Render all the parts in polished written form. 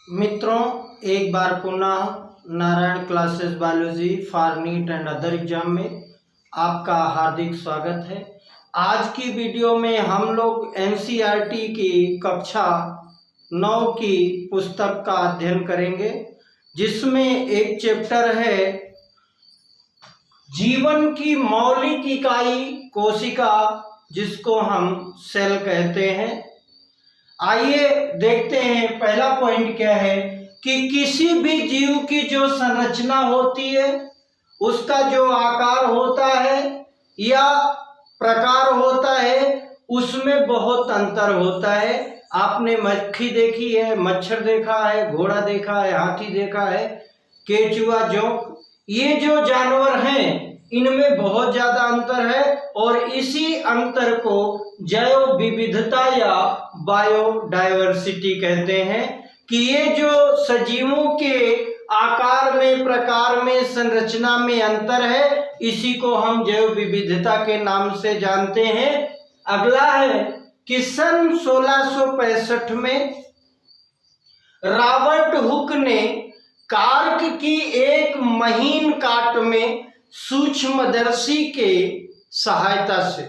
मित्रों, एक बार पुनः Narayan classes biology for neat and other exam में आपका हार्दिक स्वागत है। आज की वीडियो में हम लोग एनसीईआरटी की कक्षा 9 की पुस्तक का अध्ययन करेंगे, जिसमें एक चैप्टर है जीवन की मौलिक इकाई कोशिका, जिसको हम सेल कहते हैं। आइए देखते हैं पहला पॉइंट क्या है कि किसी भी जीव की जो संरचना होती है, उसका जो आकार होता है या प्रकार होता है, उसमें बहुत अंतर होता है। आपने मक्खी देखी है, मच्छर देखा है, घोड़ा देखा है, हाथी देखा है, केचुआ, जोंक, ये जो जानवर हैं इनमें बहुत ज्यादा अंतर है और इसी अंतर को जैव विविधता या बायोडायवर्सिटी कहते हैं। कि ये जो सजीवों के आकार में, प्रकार में, संरचना में अंतर है, इसी को हम जैव विविधता के नाम से जानते हैं। अगला है कि सन 1665 में रॉबर्ट हुक ने कार्क की एक महीन काट में सूक्ष्मदर्शी के सहायता से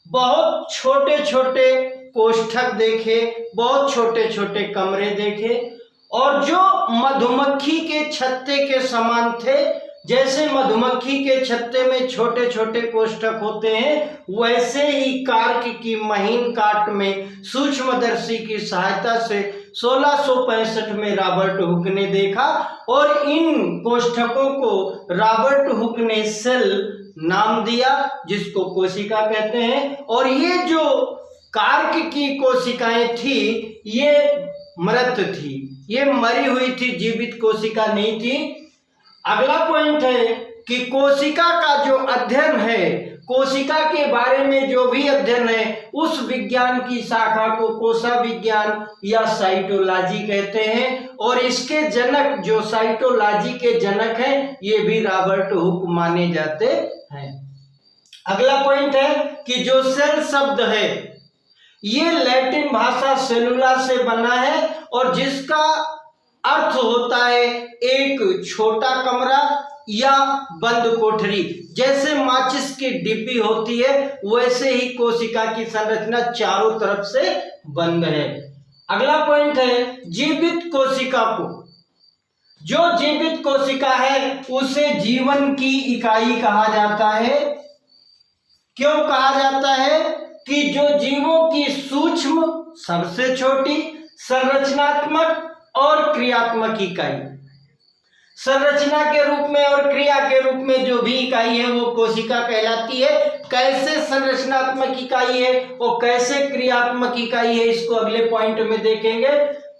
बहुत छोटे छोटे कोष्ठक देखे, बहुत छोटे छोटे कमरे देखे, और जो मधुमक्खी के छत्ते के समान थे, जैसे मधुमक्खी के छत्ते में छोटे छोटे कोष्ठक होते हैं, वैसे ही कार्क की महीन काट में सूक्ष्मदर्शी की सहायता से 1665 में रॉबर्ट हुक ने देखा और इन कोष्ठकों को रॉबर्ट हुक ने सेल नाम दिया, जिसको कोशिका कहते हैं। और ये जो कार्क की कोशिकाएं थी, ये मृत थी, ये मरी हुई थी, जीवित कोशिका नहीं थी। अगला पॉइंट है कि कोशिका का जो अध्ययन है, कोशिका के बारे में जो भी अध्ययन है, उस विज्ञान की शाखा को कोशा विज्ञान या साइटोलॉजी कहते हैं। और इसके जनक, जो साइटोलॉजी के जनक हैं, ये भी रॉबर्ट हुक माने जाते हैं। अगला पॉइंट है कि जो सेल शब्द है, ये लैटिन भाषा सेलुला से बना है और जिसका अर्थ होता है एक छोटा कमरा या बंद कोठरी। जैसे माचिस की डिब्बी होती है, वैसे ही कोशिका की संरचना चारों तरफ से बंद है। अगला पॉइंट है जीवित कोशिका को, जो जीवित कोशिका है उसे जीवन की इकाई कहा जाता है। क्यों कहा जाता है? कि जो जीवों की सूक्ष्म, सबसे छोटी, संरचनात्मक और क्रियात्मक इकाई, संरचना के रूप में और क्रिया के रूप में जो भी इकाई है वो कोशिका कहलाती है। कैसे संरचनात्मक इकाई है और कैसे क्रियात्मक इकाई है, इसको अगले पॉइंट में देखेंगे।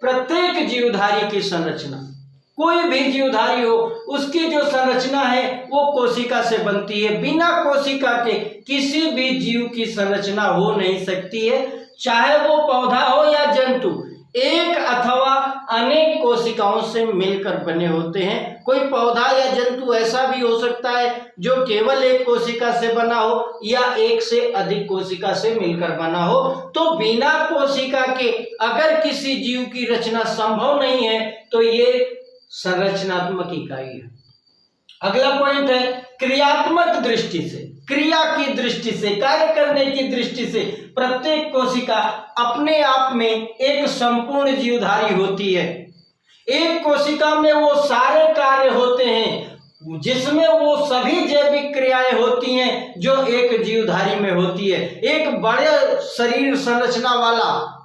प्रत्येक जीवधारी की संरचना, कोई भी जीवधारी हो, उसकी जो संरचना है वो कोशिका से बनती है। बिना कोशिका के किसी भी जीव की संरचना हो नहीं सकती है, चाहे वो पौधा हो या जंतु। एक अथवा अनेक कोशिकाओं से मिलकर बने होते हैं। कोई पौधा या जंतु ऐसा भी हो सकता है जो केवल एक कोशिका से बना हो या एक से अधिक कोशिका से मिलकर बना हो। तो बिना कोशिका के अगर किसी जीव की रचना संभव नहीं है, तो ये संरचनात्मक इकाई है। अगला पॉइंट है क्रियात्मक दृष्टि से, क्रिया की दृष्टि से, कार्य करने की दृष्टि से प्रत्येक कोशिका अपने आप में एक संपूर्ण जीवधारी होती है। एक कोशिका में वो सारे कार्य होते हैं, जिसमें वो सभी जैविक क्रियाएं होती हैं जो एक जीवधारी में होती है। एक बड़े शरीर संरचना वाला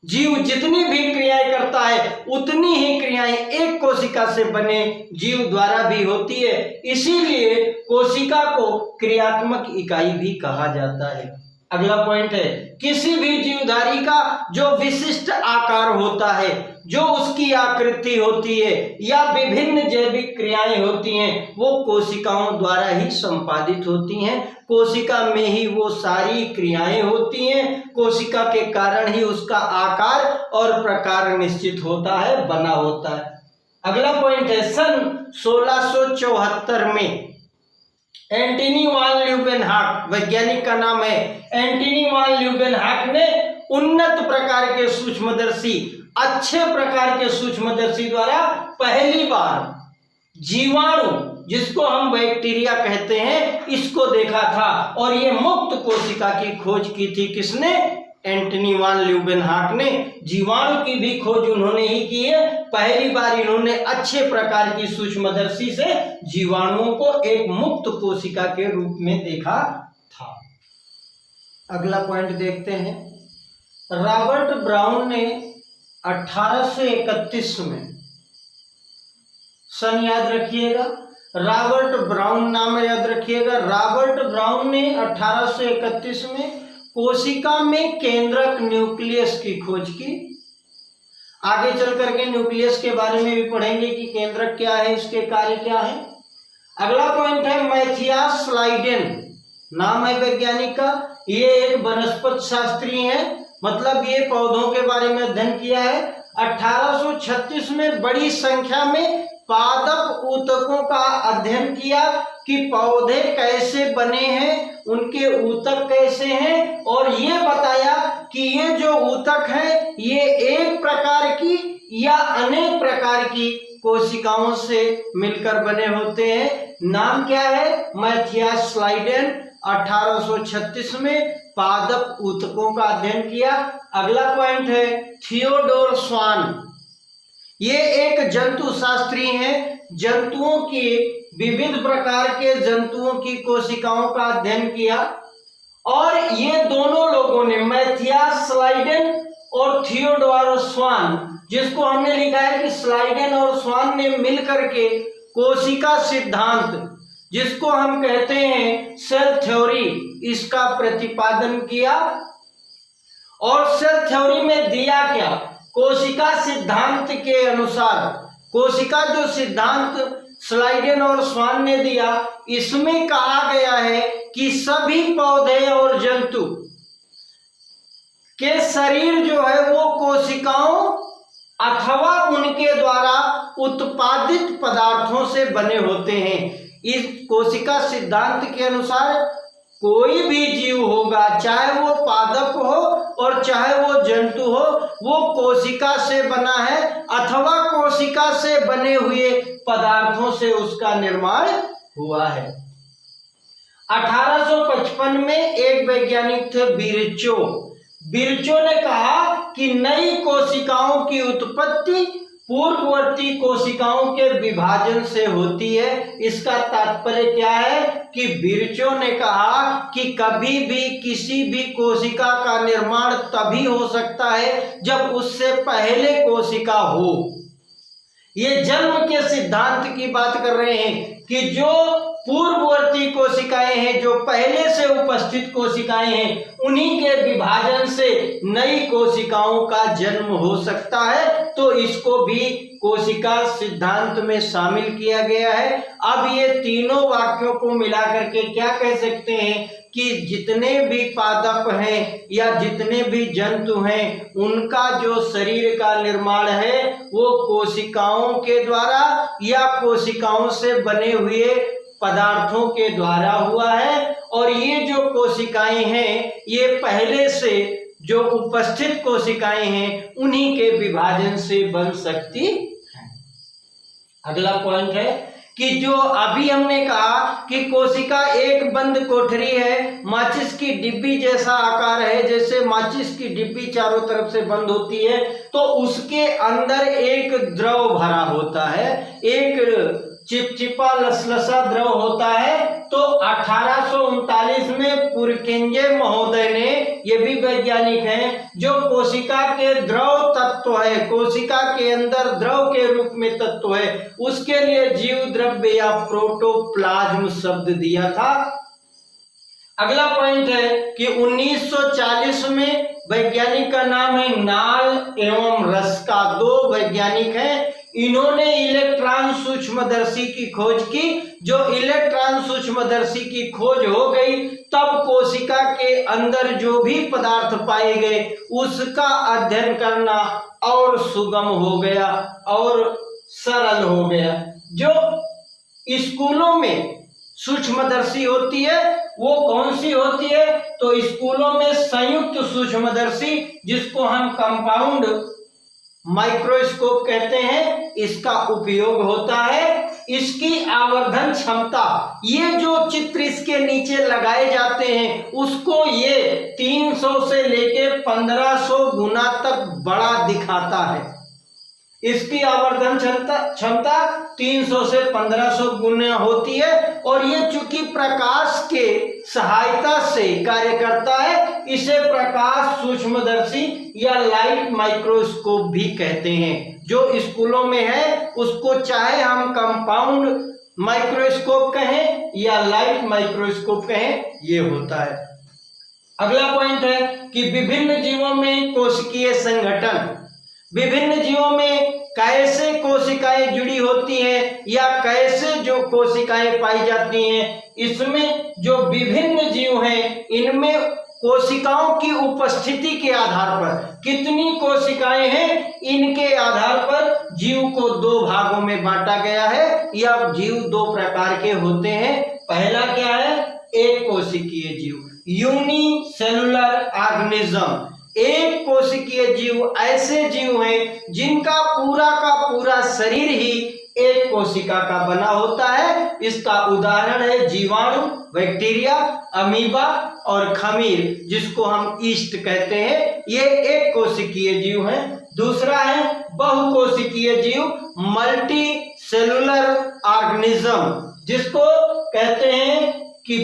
जीव जितनी भी क्रियाएं करता है, उतनी ही क्रियाएं एक कोशिका से बने जीव द्वारा भी होती है। इसीलिए कोशिका को क्रियात्मक इकाई भी कहा जाता है। अगला पॉइंट है किसी भी जीवधारी का जो विशिष्ट आकार होता है, जो उसकी आकृति होती है या विभिन्न जैविक क्रियाएं होती हैं, वो कोशिकाओं द्वारा ही संपादित होती हैं। कोशिका में ही वो सारी क्रियाएं होती हैं। कोशिका के कारण ही उसका आकार और प्रकार निश्चित होता है, बना होता है। अगला पॉइंट है सन 1674 में एंटनी वान ल्यूवेनहॉक, वैज्ञानिक का नाम है एंटनी वान ल्यूवेनहॉक, ने उन्नत प्रकार के सूक्ष्मदर्शी अच्छे प्रकार के सूक्ष्मदर्शी द्वारा पहली बार जीवाणु, जिसको हम बैक्टीरिया कहते हैं, इसको देखा था। और ये मुक्त कोशिका की खोज की थी किसने? एंटनी वान ल्यूवेनहॉक ने। जीवाणु की भी खोज उन्होंने ही की है। पहली बार इन्होंने अच्छे प्रकार की सूक्ष्मदर्शी से जीवाणुओं को एक मुक्त कोशिका के रूप में देखा था। अगला पॉइंट देखते हैं। रॉबर्ट ब्राउन ने 1831 में, सन याद रखिएगा, रॉबर्ट ब्राउन नाम याद रखिएगा। रॉबर्ट ब्राउन ने 1831 में कोशिका में केंद्रक न्यूक्लियस की खोज की। आगे चल करके न्यूक्लियस के बारे में भी पढ़ेंगे कि केंद्रक क्या है, इसके कार्य क्या है। अगला पॉइंट है मैथियास स्लाइडेन, नाम है वैज्ञानिक का। ये एक वनस्पति शास्त्री है, मतलब ये पौधों के बारे में अध्ययन किया है। 1836 में बड़ी संख्या में पादप ऊतकों का अध्ययन किया कि पौधे कैसे बने हैं, उनके ऊतक कैसे हैं, और ये बताया कि ये जो ऊतक है ये एक प्रकार की या अनेक प्रकार की कोशिकाओं से मिलकर बने होते हैं। नाम क्या है? Matthias Schleiden. 1836 में पादप ऊतकों का अध्ययन किया। अगला पॉइंट है थियोडोर स्वान। ये एक जंतु शास्त्री हैं, जंतुओं की विविध प्रकार के जंतुओं की कोशिकाओं का अध्ययन किया। और ये दोनों लोगों ने, मैथियास स्लाइडेन और थियोडोर स्वान, जिसको हमने लिखा है कि स्लाइडेन और स्वान ने मिलकर के कोशिका सिद्धांत, जिसको हम कहते हैं सेल थ्योरी, इसका प्रतिपादन किया। और सेल थ्योरी में दिया क्या? कोशिका सिद्धांत के अनुसार, कोशिका जो सिद्धांत स्लाइडेन और स्वान ने दिया, इसमें कहा गया है कि सभी पौधे और जंतु के शरीर जो है वो कोशिकाओं अथवा उनके द्वारा उत्पादित पदार्थों से बने होते हैं। इस कोशिका सिद्धांत के अनुसार कोई भी जीव होगा, चाहे वो पादप हो और चाहे वो जंतु हो, वो कोशिका से बना है अथवा कोशिका से बने हुए पदार्थों से उसका निर्माण हुआ है। 1855 में एक वैज्ञानिक थे बिरचो। बिरचो ने कहा कि नई कोशिकाओं की उत्पत्ति पूर्ववर्ती कोशिकाओं के विभाजन से होती है। इसका तात्पर्य क्या है कि बिरचो ने कहा कि कभी भी किसी भी कोशिका का निर्माण तभी हो सकता है जब उससे पहले कोशिका हो। ये जन्म के सिद्धांत की बात कर रहे हैं कि जो पूर्ववर्ती कोशिकाएं हैं, जो पहले से उपस्थित कोशिकाएं हैं, उन्हीं के विभाजन से नई कोशिकाओं का जन्म हो सकता है। तो इसको भी कोशिका सिद्धांत में शामिल किया गया है। अब ये तीनों वाक्यों को मिलाकर के क्या कह सकते हैं कि जितने भी पादप हैं या जितने भी जंतु हैं, उनका जो शरीर का निर्माण है वो कोशिकाओं के द्वारा या कोशिकाओं से बने हुए पदार्थों के द्वारा हुआ है। और ये जो कोशिकाएं हैं ये पहले से जो उपस्थित कोशिकाएं हैं उन्हीं के विभाजन से बन सकती है। अगला पॉइंट है कि जो अभी हमने कहा कि कोशिका एक बंद कोठरी है, माचिस की डिब्बी जैसा आकार है, जैसे माचिस की डिब्बी चारों तरफ से बंद होती है, तो उसके अंदर एक द्रव भरा होता है, एक चिपचिपा लसलसा द्रव होता है। तो 1839 में पुरकिंजे महोदय ने, ये भी वैज्ञानिक हैं, जो कोशिका के द्रव तत्व है, कोशिका के अंदर द्रव के रूप में तत्व है, उसके लिए जीव द्रव्य या प्रोटोप्लाज्म शब्द दिया था। अगला पॉइंट है कि 1940 में वैज्ञानिक का नाम है नाल एवं रस्का, दो वैज्ञानिक हैं। इन्होंने इलेक्ट्रॉन सूक्ष्मदर्शी की खोज की। जो इलेक्ट्रॉन सूक्ष्मदर्शी की खोज हो गई, तब कोशिका के अंदर जो भी पदार्थ पाए गए उसका अध्ययन करना और सुगम हो गया और सरल हो गया। जो स्कूलों में सूक्ष्मदर्शी होती है वो कौन सी होती है? तो स्कूलों में संयुक्त सूक्ष्मदर्शी, जिसको हम कंपाउंड माइक्रोस्कोप कहते हैं, इसका उपयोग होता है। इसकी आवर्धन क्षमता, ये जो चित्र इसके नीचे लगाए जाते हैं उसको ये 300 से लेके 1500 गुना तक बड़ा दिखाता है। इसकी आवर्धन क्षमता 300 से 1500 गुना होती है और ये चूंकि प्रकाश के सहायता से कार्य करता है, इसे प्रकाश सूक्ष्मदर्शी या लाइट माइक्रोस्कोप भी कहते हैं। जो स्कूलों में है उसको चाहे हम कंपाउंड माइक्रोस्कोप कहें या लाइट माइक्रोस्कोप कहें, ये होता है। अगला पॉइंट है कि विभिन्न जीवों में कोशिकीय संगठन, विभिन्न जीवों में कैसे कोशिकाएं जुड़ी होती हैं या कैसे जो कोशिकाएं पाई जाती हैं। इसमें जो विभिन्न जीव हैं इनमें कोशिकाओं की उपस्थिति के आधार पर, कितनी कोशिकाएं हैं इनके आधार पर जीव को दो भागों में बांटा गया है। या जीव दो प्रकार के होते हैं। पहला क्या है? एक कोशिकीय जीव, यूनिसेलुलर ऑर्गेनिज्म। एक कोशिकीय जीव ऐसे जीव हैं जिनका पूरा का पूरा शरीर ही एक कोशिका का बना होता है। इसका उदाहरण है जीवाणु, बैक्टीरिया, अमीबा और खमीर, जिसको हम ईस्ट कहते हैं। ये एक कोशिकीय जीव हैं। दूसरा है बहुकोशिकीय जीव, मल्टी सेलुलर ऑर्गेनिज्म, जिसको कहते हैं कि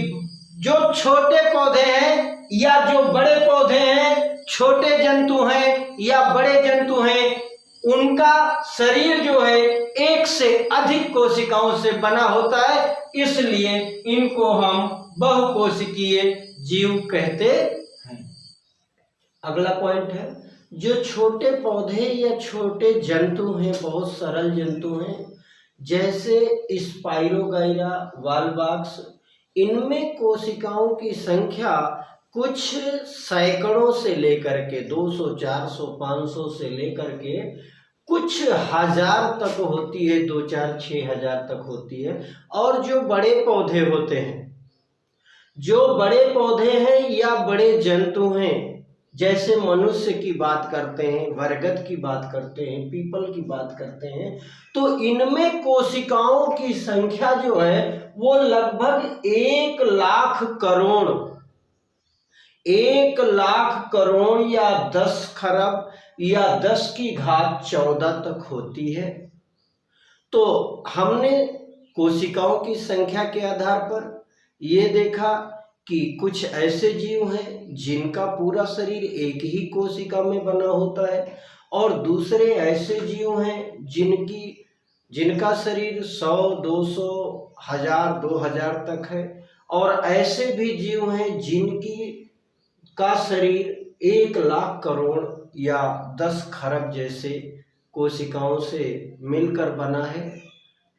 जो छोटे पौधे हैं या जो बड़े पौधे हैं, छोटे जंतु हैं या बड़े जंतु हैं, उनका शरीर जो है एक से अधिक कोशिकाओं से बना होता है, इसलिए इनको हम बहुकोशिकीय जीव कहते हैं। अगला पॉइंट है, जो छोटे पौधे या छोटे जंतु हैं, बहुत सरल जंतु हैं, जैसे स्पाइरोगाइरा, वॉलबॉक्स, इनमें कोशिकाओं की संख्या कुछ सैकड़ों से लेकर के 200, 400, 500 से लेकर के कुछ हजार तक होती है, 2, 4, 6 हजार तक होती है। और जो बड़े पौधे होते हैं, जो बड़े पौधे हैं या बड़े जंतु हैं, जैसे मनुष्य की बात करते हैं, बरगद की बात करते हैं, पीपल की बात करते हैं, तो इनमें कोशिकाओं की संख्या जो है वो लगभग 1 लाख करोड़ या 10 खरब या 10 की घात 14 तक होती है। तो हमने कोशिकाओं की संख्या के आधार पर ये देखा कि कुछ ऐसे जीव हैं जिनका पूरा शरीर एक ही कोशिका में बना होता है, और दूसरे ऐसे जीव हैं जिनका शरीर 100, 200, 1000, 2000 तक है, और ऐसे भी जीव हैं जिनकी का शरीर 1 लाख करोड़ या 10 खरब जैसे कोशिकाओं से मिलकर बना है।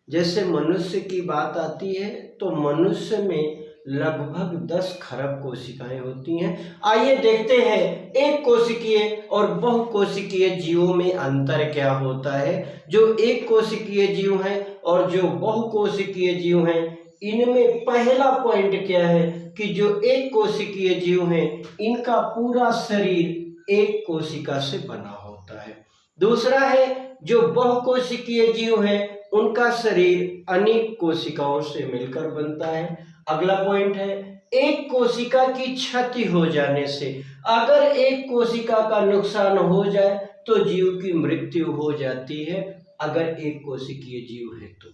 जैसे मनुष्य की बात आती है तो मनुष्य में लगभग 10 खरब कोशिकाएं होती हैं। आइए देखते हैं एक कोशिकीय और बहुकोशिकीय जीवों में अंतर क्या होता है। जो एक कोशिकीय जीव हैं और जो बहुकोशिकीय जीव हैं, इनमें पहला पॉइंट क्या है कि जो एक कोशिकीय जीव हैं इनका पूरा शरीर एक कोशिका से बना होता है। दूसरा है जो बहुकोशिकीय जीव हैं उनका शरीर अनेक कोशिकाओं से मिलकर बनता है। अगला पॉइंट है, एक कोशिका की क्षति हो जाने से, अगर एक कोशिका का नुकसान हो जाए तो जीव की मृत्यु हो जाती है, अगर एक कोशिकीय जीव है तो।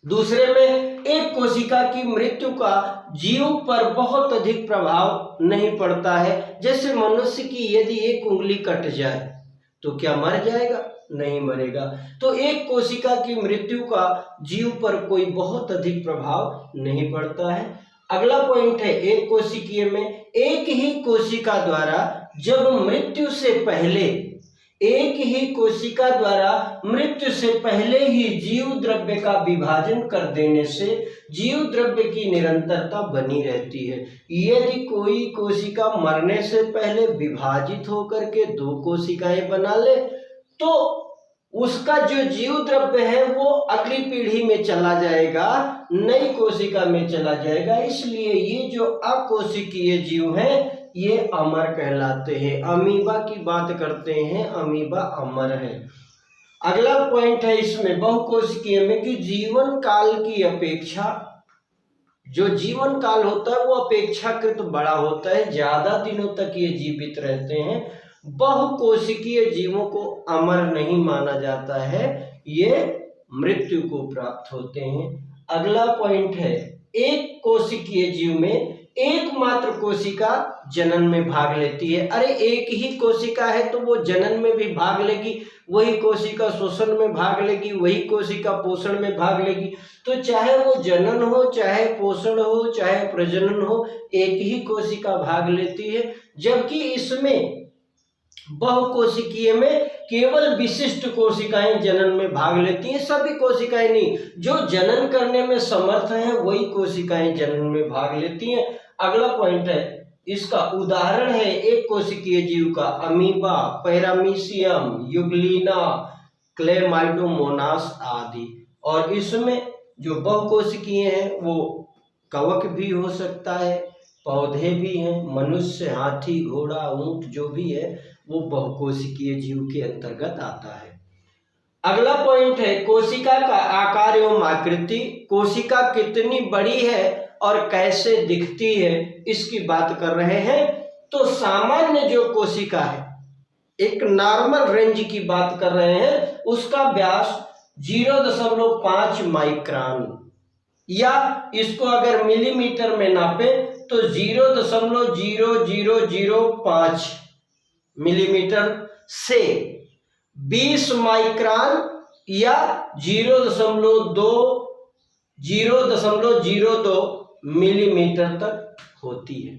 दूसरे में एक कोशिका की मृत्यु का जीव पर बहुत अधिक प्रभाव नहीं पड़ता है। जैसे मनुष्य की यदि एक उंगली कट जाए तो क्या मर जाएगा? नहीं मरेगा। तो एक कोशिका की मृत्यु का जीव पर कोई बहुत अधिक प्रभाव नहीं पड़ता है। अगला पॉइंट है, एक कोशिकीय में एक ही कोशिका द्वारा जब मृत्यु से पहले, एक ही कोशिका द्वारा मृत्यु से पहले ही जीव द्रव्य का विभाजन कर देने से जीव द्रव्य की निरंतरता बनी रहती है। यदि कोई कोशिका मरने से पहले विभाजित होकर के 2 कोशिकाएं बना ले तो उसका जो जीव द्रव्य है वो अगली पीढ़ी में चला जाएगा, नई कोशिका में चला जाएगा। इसलिए ये जो अकोशिकीय जीव हैं ये अमर कहलाते हैं। अमीबा की बात करते हैं, अमीबा अमर है। अगला पॉइंट है इसमें बहुकोशिकीय में कि जीवन काल की अपेक्षा, जो जीवन काल होता है वो अपेक्षाकृत बड़ा होता है, ज्यादा दिनों तक ये जीवित रहते हैं। बहुकोशिकीय जीवों को अमर नहीं माना जाता है, ये मृत्यु को प्राप्त होते हैं। अगला पॉइंट है एक कोशिकीय जीव में एकमात्र कोशिका जनन में भाग लेती है। अरे एक ही कोशिका है तो वो जनन में भी भाग लेगी, वही कोशिका शोषण में भाग लेगी, वही कोशिका पोषण में भाग लेगी। तो चाहे वो जनन हो, चाहे पोषण हो, चाहे प्रजनन हो, एक ही कोशिका भाग लेती है। जबकि इसमें बहुकोशिकीय में केवल विशिष्ट कोशिकाएं जनन में भाग लेती हैं, सभी कोशिकाएं नहीं। जो जनन करने में समर्थ हैं वही कोशिकाएं जनन में भाग लेती हैं। अगला पॉइंट है इसका उदाहरण है एक कोशिकीय जीव का अमीबा, पैरामीशियम, युगलिना, क्लेमाइडोमोनास आदि। और इसमें जो बहुकोशिकीय हैं वो कवक भी हो सकता है, पौधे भी हैं, मनुष्य, हाथी, घोड़ा, ऊंट जो भी है वो बहुकोशिकीय जीव के अंतर्गत आता है। अगला पॉइंट है कोशिका का आकार एवं आकृति। कोशिका कितनी बड़ी है और कैसे दिखती है इसकी बात कर रहे हैं। तो सामान्य जो कोशिका है, एक नॉर्मल रेंज की बात कर रहे हैं, उसका व्यास 0.5 माइक्रोन, या इसको अगर मिलीमीटर में नापे तो 0.0005 मिलीमीटर से 20 माइक्रोन या 0.02 मिलीमीटर तक होती है।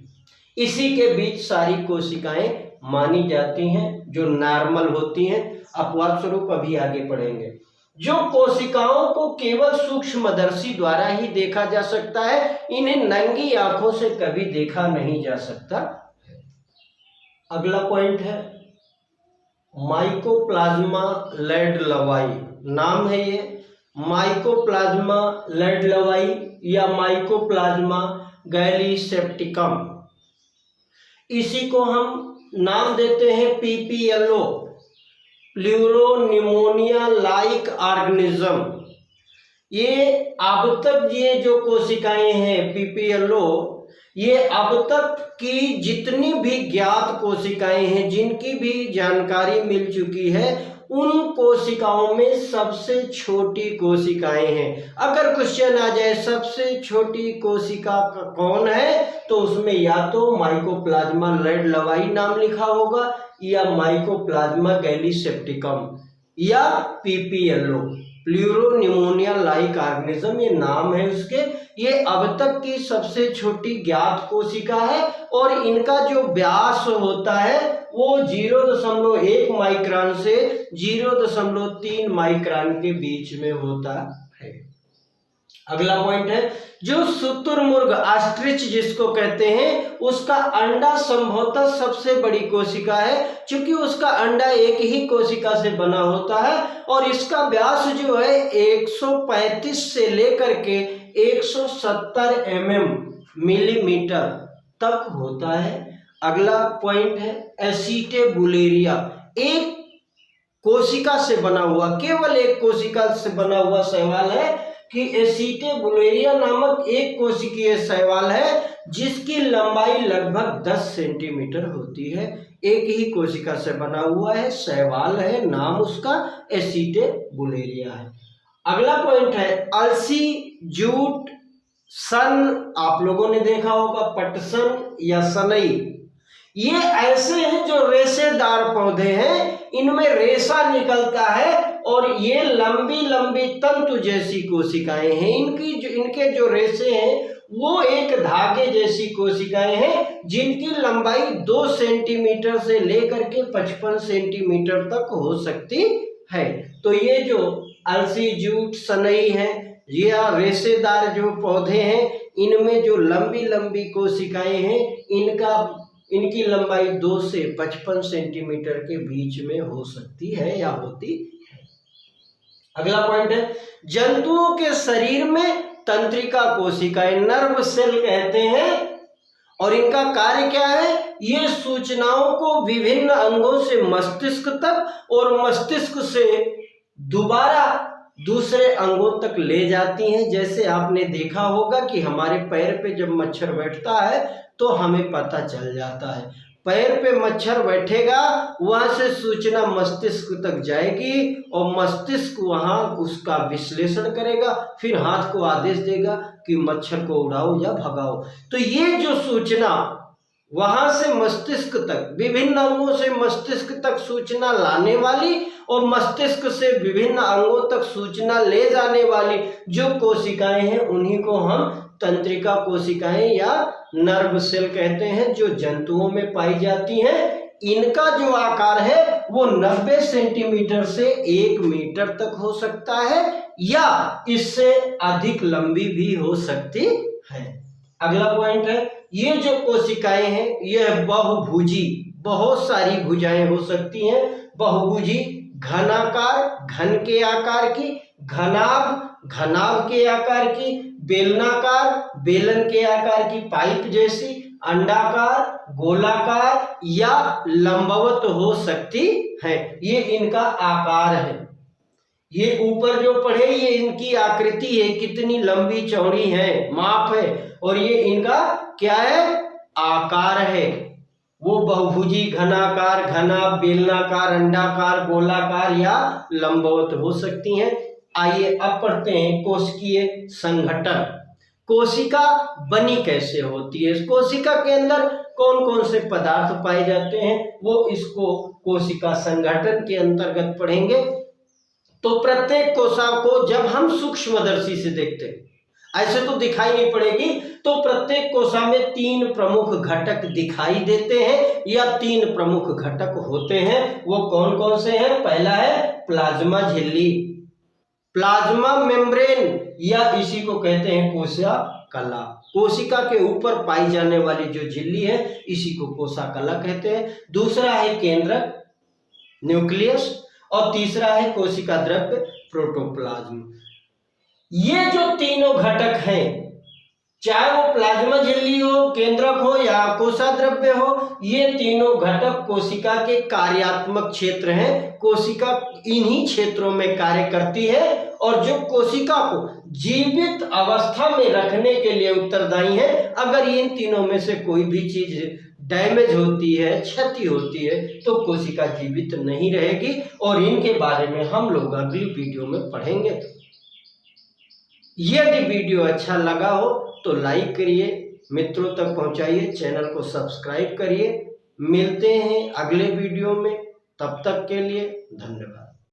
इसी के बीच सारी कोशिकाएं मानी जाती हैं जो नॉर्मल होती हैं। अपवाद स्वरूप अभी आगे पढ़ेंगे। जो कोशिकाओं को केवल सूक्ष्मदर्शी द्वारा ही देखा जा सकता है, इन्हें नंगी आंखों से कभी देखा नहीं जा सकता। अगला पॉइंट है माइकोप्लाज्मा लैडलवाई, नाम है ये माइकोप्लाज्मा लैडलवाई या माइकोप्लाज्मा गैलीसेप्टिकम। इसी को हम नाम देते हैं पीपीएलओ, प्लूरोनिमोनिया लाइक ऑर्गेनिज्म। ये अब तक ये जो कोशिकाएं हैं पीपीएलओ, ये अब तक की जितनी भी ज्ञात कोशिकाएं हैं, जिनकी भी जानकारी मिल चुकी है, उन कोशिकाओं में सबसे छोटी कोशिकाएं हैं। अगर क्वेश्चन आ जाए सबसे छोटी कोशिका कौन है, तो उसमें या तो माइकोप्लाज्मा लैडलवाई नाम लिखा होगा, या माइकोप्लाज्मा गैलीसेप्टिकम, या पीपीएलओ, प्लूरोनिमोनिया लाइक ऑर्गेनिज्म, ये नाम है उसके। ये अब तक की सबसे छोटी ज्ञात कोशिका है और इनका जो व्यास होता है वो 0.1 माइक्रोन से 0.3 माइक्रोन के बीच में होता है। अगला पॉइंट है जो शुतुरमुर्ग, ऑस्ट्रिच जिसको कहते हैं, उसका अंडा संभवतः सबसे बड़ी कोशिका है, क्योंकि उसका अंडा एक ही कोशिका से बना होता है और इसका व्यास जो है 135 से लेकर के 170 मिलीमीटर तक होता है। अगला पॉइंट है एसिटेबुलेरिया, एक कोशिका से बना हुआ, केवल एक कोशिका से बना हुआ शैवाल है कि एसिटेबुलेरिया नामक एक कोशिकीय शैवाल है जिसकी लंबाई लगभग 10 सेंटीमीटर होती है। एक ही कोशिका से बना हुआ है, शैवाल है, नाम उसका एसिटेबुलेरिया है। अगला पॉइंट है अलसी, जूट, सन, आप लोगों ने देखा होगा पटसन या सनई। ये ऐसे हैं जो रेशेदार पौधे हैं, इनमें रेशा निकलता है और ये लंबी लंबी तंतु जैसी कोशिकाएं हैं। इनके जो रेशे हैं वो एक धागे जैसी कोशिकाएं हैं जिनकी लंबाई 2 सेंटीमीटर से लेकर के 55 सेंटीमीटर तक हो सकती है। तो ये जो अलसी, जूट, सनई है, या रेशेदार जो पौधे हैं, इनमें जो लंबी लंबी कोशिकाएं हैं, इनकी लंबाई 2 से 55 सेंटीमीटर के बीच में हो सकती है या होती है। अगला पॉइंट है जंतुओं के शरीर में तंत्रिका कोशिकाएं, नर्व सेल कहते हैं, और इनका कार्य क्या है? ये सूचनाओं को विभिन्न अंगों से मस्तिष्क तक और मस्तिष्क से दोबारा दूसरे अंगों तक ले जाती हैं। जैसे आपने देखा होगा कि हमारे पैर पे जब मच्छर बैठता है तो हमें पता चल जाता है, पैर पे मच्छर बैठेगा, वहां से सूचना मस्तिष्क तक जाएगी और मस्तिष्क वहां उसका विश्लेषण करेगा, फिर हाथ को आदेश देगा कि मच्छर को उड़ाओ या भगाओ। तो ये जो सूचना वहां से मस्तिष्क तक, विभिन्न अंगों से मस्तिष्क तक सूचना लाने वाली और मस्तिष्क से विभिन्न अंगों तक सूचना ले जाने वाली जो कोशिकाएं हैं, उन्हीं को हम तंत्रिका कोशिकाएं या नर्व सेल कहते हैं, जो जंतुओं में पाई जाती हैं। इनका जो आकार है वो 90 सेंटीमीटर से 1 मीटर तक हो सकता है या इससे अधिक लंबी भी हो सकती है। अगला पॉइंट है, ये जो कोशिकाएं हैं यह बहुभुजी, बहुत सारी भुजाएं हो सकती हैं। बहुभुजी, घनाकार, घन के आकार की, घनाभ, घनाभ के आकार की, बेलनाकार, बेलन के आकार की पाइप जैसी, अंडाकार, गोलाकार या लंबवत हो सकती है। ये इनका आकार है। ये ऊपर जो पढ़े ये इनकी आकृति है, कितनी लंबी चौड़ी है, माप है, और ये इनका क्या है? आकार है। वो बहुभुजी, घनाकार, घना, बेलनाकार, अंडाकार, गोलाकार या लंबवत हो सकती हैं। आइए अब पढ़ते हैं कोशिकीय संगठन। कोशिका बनी कैसे होती है, कोशिका के अंदर कौन कौन से पदार्थ पाए जाते हैं, वो इसको कोशिका संगठन के अंतर्गत पढ़ेंगे। तो प्रत्येक कोशिका को जब हम सूक्ष्मदर्शी से देखते हैं, ऐसे तो दिखाई नहीं पड़ेगी, तो प्रत्येक कोशिका में 3 प्रमुख घटक दिखाई देते हैं या 3 प्रमुख घटक होते हैं। वो कौन कौन से हैं? पहला है प्लाज्मा झिल्ली, प्लाज्मा मेम्ब्रेन या इसी को कहते हैं कोशिका कला। कोशिका के ऊपर पाई जाने वाली जो झिल्ली है इसी को कोशिका कला कहते हैं। दूसरा है केंद्रक, न्यूक्लियस, और तीसरा है कोशिका द्रव्य, प्रोटोप्लाज्म। ये जो तीनों घटक हैं, चाहे वो प्लाज्मा झिल्ली हो, केंद्रक हो या कोशिका द्रव्य हो, ये तीनों घटक कोशिका के कार्यात्मक क्षेत्र हैं। कोशिका इन्हीं क्षेत्रों में कार्य करती है और जो कोशिका को जीवित अवस्था में रखने के लिए उत्तरदायी है। अगर इन तीनों में से कोई भी चीज डैमेज होती है, क्षति होती है, तो कोशिका जीवित नहीं रहेगी और इनके बारे में हम लोग अगली वीडियो में पढ़ेंगे। यदि वीडियो अच्छा लगा हो तो लाइक करिए, मित्रों तक पहुंचाइए, चैनल को सब्सक्राइब करिए। मिलते हैं अगले वीडियो में, तब तक के लिए धन्यवाद।